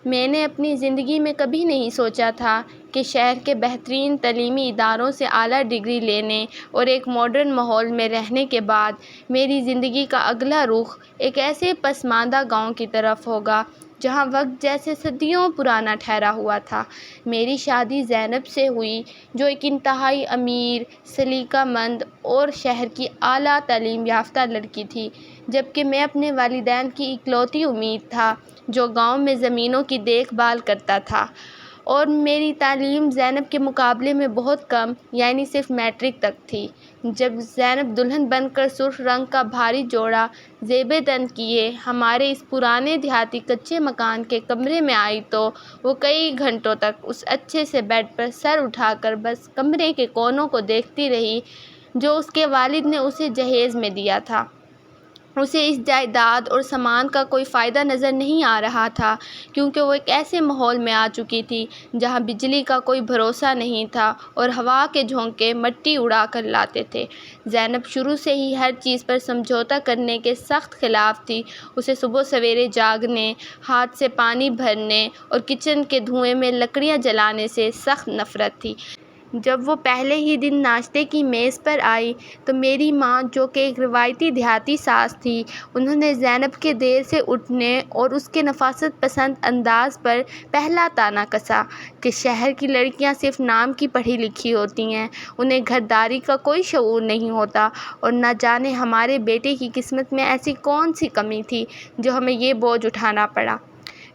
میں نے اپنی زندگی میں کبھی نہیں سوچا تھا کہ شہر کے بہترین تعلیمی اداروں سے اعلیٰ ڈگری لینے اور ایک ماڈرن ماحول میں رہنے کے بعد میری زندگی کا اگلا رخ ایک ایسے پسماندہ گاؤں کی طرف ہوگا جہاں وقت جیسے صدیوں پرانا ٹھہرا ہوا تھا۔ میری شادی زینب سے ہوئی، جو ایک انتہائی امیر، سلیقہ مند اور شہر کی اعلیٰ تعلیم یافتہ لڑکی تھی، جبکہ میں اپنے والدین کی اکلوتی امید تھا جو گاؤں میں زمینوں کی دیکھ بھال کرتا تھا، اور میری تعلیم زینب کے مقابلے میں بہت کم، یعنی صرف میٹرک تک تھی۔ جب زینب دلہن بن کر سرخ رنگ کا بھاری جوڑا زیب تن کیے ہمارے اس پرانے دیہاتی کچے مکان کے کمرے میں آئی تو وہ کئی گھنٹوں تک اس اچھے سے بیڈ پر سر اٹھا کر بس کمرے کے کونوں کو دیکھتی رہی جو اس کے والد نے اسے جہیز میں دیا تھا۔ اسے اس جائیداد اور سامان کا کوئی فائدہ نظر نہیں آ رہا تھا، کیونکہ وہ ایک ایسے ماحول میں آ چکی تھی جہاں بجلی کا کوئی بھروسہ نہیں تھا اور ہوا کے جھونکے مٹی اڑا کر لاتے تھے۔ زینب شروع سے ہی ہر چیز پر سمجھوتہ کرنے کے سخت خلاف تھی۔ اسے صبح سویرے جاگنے، ہاتھ سے پانی بھرنے اور کچن کے دھوئیں میں لکڑیاں جلانے سے سخت نفرت تھی۔ جب وہ پہلے ہی دن ناشتے کی میز پر آئی تو میری ماں، جو کہ ایک روایتی دیہاتی ساس تھی، انہوں نے زینب کے دیر سے اٹھنے اور اس کے نفاست پسند انداز پر پہلا طعنہ کسا کہ شہر کی لڑکیاں صرف نام کی پڑھی لکھی ہوتی ہیں، انہیں گھرداری کا کوئی شعور نہیں ہوتا، اور نہ جانے ہمارے بیٹے کی قسمت میں ایسی کون سی کمی تھی جو ہمیں یہ بوجھ اٹھانا پڑا۔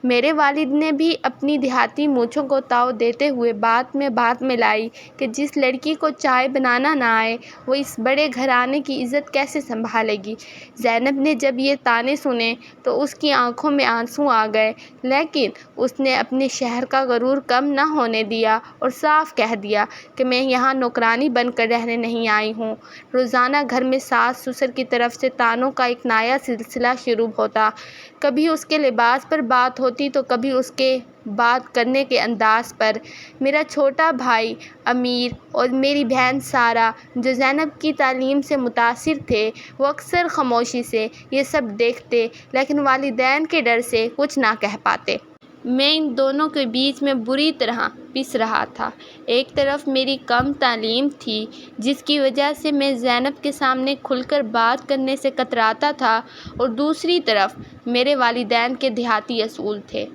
میرے والد نے بھی اپنی دیہاتی مونچھوں کو تاؤ دیتے ہوئے بات میں بات ملائی کہ جس لڑکی کو چائے بنانا نہ آئے وہ اس بڑے گھرانے کی عزت کیسے سنبھالے گی۔ زینب نے جب یہ طعنے سنے تو اس کی آنکھوں میں آنسو آ گئے، لیکن اس نے اپنے شہر کا غرور کم نہ ہونے دیا اور صاف کہہ دیا کہ میں یہاں نوکرانی بن کر رہنے نہیں آئی ہوں۔ روزانہ گھر میں ساس سسر کی طرف سے طعنوں کا ایک نیا سلسلہ شروع ہوتا، کبھی اس کے لباس پر بات ہوتی تو کبھی اس کے بات کرنے کے انداز پر۔ میرا چھوٹا بھائی امیر اور میری بہن سارہ، جو زینب کی تعلیم سے متاثر تھے، وہ اکثر خاموشی سے یہ سب دیکھتے لیکن والدین کے ڈر سے کچھ نہ کہہ پاتے۔ میں ان دونوں کے بیچ میں بری طرح پس رہا تھا۔ ایک طرف میری کم تعلیم تھی جس کی وجہ سے میں زینب کے سامنے کھل کر بات کرنے سے کتراتا تھا، اور دوسری طرف میرے والدین کے دیہاتی اصول تھے۔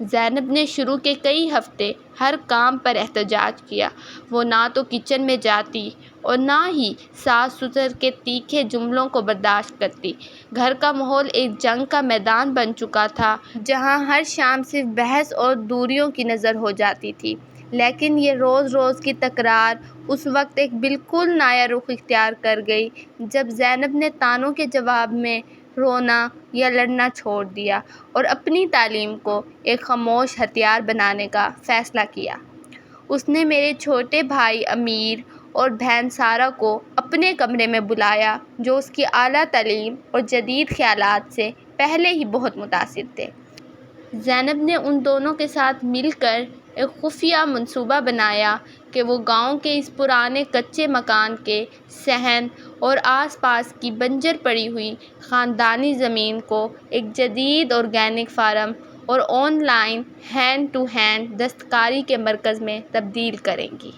زینب نے شروع کے کئی ہفتے ہر کام پر احتجاج کیا۔ وہ نہ تو کچن میں جاتی اور نہ ہی ساس سسر کے تیکھے جملوں کو برداشت کرتی۔ گھر کا ماحول ایک جنگ کا میدان بن چکا تھا جہاں ہر شام صرف بحث اور دوریوں کی نظر ہو جاتی تھی، لیکن یہ روز روز کی تکرار اس وقت ایک بالکل نیا رخ اختیار کر گئی جب زینب نے طعنوں کے جواب میں رونا یا لڑنا چھوڑ دیا اور اپنی تعلیم کو ایک خاموش ہتھیار بنانے کا فیصلہ کیا۔ اس نے میرے چھوٹے بھائی امیر اور بہن سارہ کو اپنے کمرے میں بلایا، جو اس کی اعلیٰ تعلیم اور جدید خیالات سے پہلے ہی بہت متاثر تھے۔ زینب نے ان دونوں کے ساتھ مل کر ایک خفیہ منصوبہ بنایا کہ وہ گاؤں کے اس پرانے کچے مکان کے صحن اور آس پاس کی بنجر پڑی ہوئی خاندانی زمین کو ایک جدید آرگینک فارم اور online hand to hand دستکاری کے مرکز میں تبدیل کریں گی،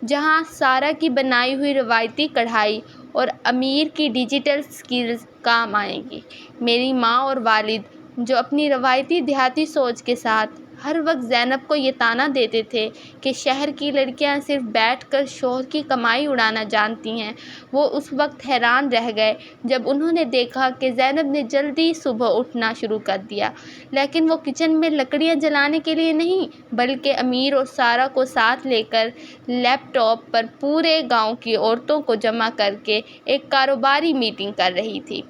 جہاں سارہ کی بنائی ہوئی روایتی کڑھائی اور امیر کی ڈیجیٹل سکلز کام آئیں گی۔ میری ماں اور والد، جو اپنی روایتی دیہاتی سوچ کے ساتھ ہر وقت زینب کو یہ طعنہ دیتے تھے کہ شہر کی لڑکیاں صرف بیٹھ کر شوہر کی کمائی اڑانا جانتی ہیں، وہ اس وقت حیران رہ گئے جب انہوں نے دیکھا کہ زینب نے جلدی صبح اٹھنا شروع کر دیا، لیکن وہ کچن میں لکڑیاں جلانے کے لیے نہیں بلکہ امیر اور سارہ کو ساتھ لے کر لیپ ٹاپ پر پورے گاؤں کی عورتوں کو جمع کر کے ایک کاروباری میٹنگ کر رہی تھی۔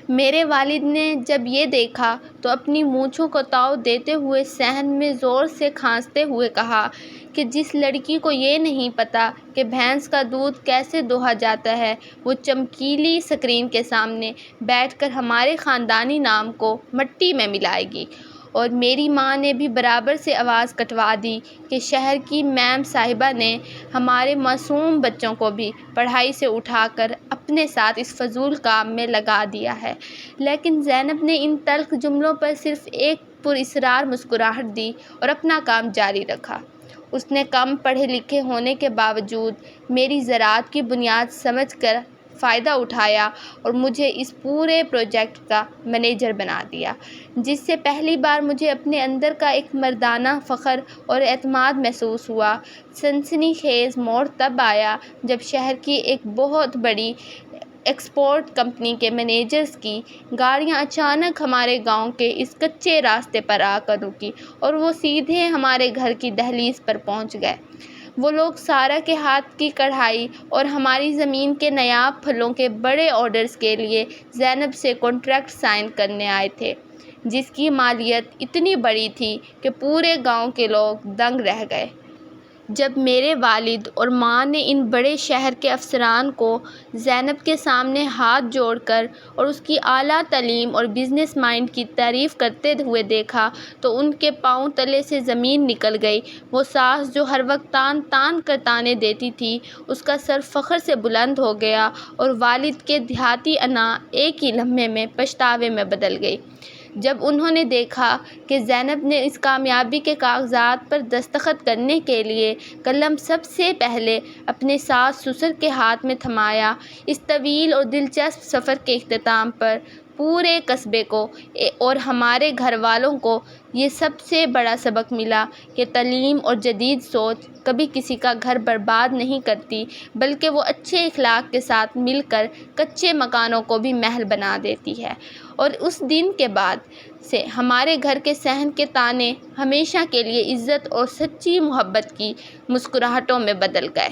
میرے والد نے جب یہ دیکھا تو اپنی مونچھوں کو تاؤ دیتے ہوئے صحن میں زور سے کھانستے ہوئے کہا کہ جس لڑکی کو یہ نہیں پتا کہ بھینس کا دودھ کیسے دوہا جاتا ہے، وہ چمکیلی اسکرین کے سامنے بیٹھ کر ہمارے خاندانی نام کو مٹی میں ملائے گی۔ اور میری ماں نے بھی برابر سے آواز کٹوا دی کہ شہر کی میم صاحبہ نے ہمارے معصوم بچوں کو بھی پڑھائی سے اٹھا کر اپنے ساتھ اس فضول کام میں لگا دیا ہے۔ لیکن زینب نے ان تلخ جملوں پر صرف ایک پراسرار مسکراہٹ دی اور اپنا کام جاری رکھا۔ اس نے کم پڑھے لکھے ہونے کے باوجود میری زراعت کی بنیاد سمجھ کر فائدہ اٹھایا اور مجھے اس پورے پروجیکٹ کا مینیجر بنا دیا، جس سے پہلی بار مجھے اپنے اندر کا ایک مردانہ فخر اور اعتماد محسوس ہوا۔ سنسنی خیز موڑ تب آیا جب شہر کی ایک بہت بڑی ایکسپورٹ کمپنی کے مینیجرز کی گاڑیاں اچانک ہمارے گاؤں کے اس کچے راستے پر آ کر رکی اور وہ سیدھے ہمارے گھر کی دہلیز پر پہنچ گئے۔ وہ لوگ سارا کے ہاتھ کی کڑھائی اور ہماری زمین کے نایاب پھلوں کے بڑے آرڈرز کے لیے زینب سے کانٹریکٹ سائن کرنے آئے تھے، جس کی مالیت اتنی بڑی تھی کہ پورے گاؤں کے لوگ دنگ رہ گئے۔ جب میرے والد اور ماں نے ان بڑے شہر کے افسران کو زینب کے سامنے ہاتھ جوڑ کر اور اس کی اعلیٰ تعلیم اور بزنس مائنڈ کی تعریف کرتے ہوئے دیکھا تو ان کے پاؤں تلے سے زمین نکل گئی۔ وہ ساس جو ہر وقت تان تان کر طعنے دیتی تھی، اس کا سر فخر سے بلند ہو گیا اور والد کے دیہاتی انا ایک ہی لمحے میں پچھتاوے میں بدل گئی۔ جب انہوں نے دیکھا کہ زینب نے اس کامیابی کے کاغذات پر دستخط کرنے کے لیے قلم سب سے پہلے اپنے ساس سسر کے ہاتھ میں تھمایا، اس طویل اور دلچسپ سفر کے اختتام پر پورے قصبے کو اور ہمارے گھر والوں کو یہ سب سے بڑا سبق ملا کہ تعلیم اور جدید سوچ کبھی کسی کا گھر برباد نہیں کرتی، بلکہ وہ اچھے اخلاق کے ساتھ مل کر کچے مکانوں کو بھی محل بنا دیتی ہے۔ اور اس دن کے بعد سے ہمارے گھر کے صحن کے تانے ہمیشہ کے لیے عزت اور سچی محبت کی مسکراہٹوں میں بدل گئے۔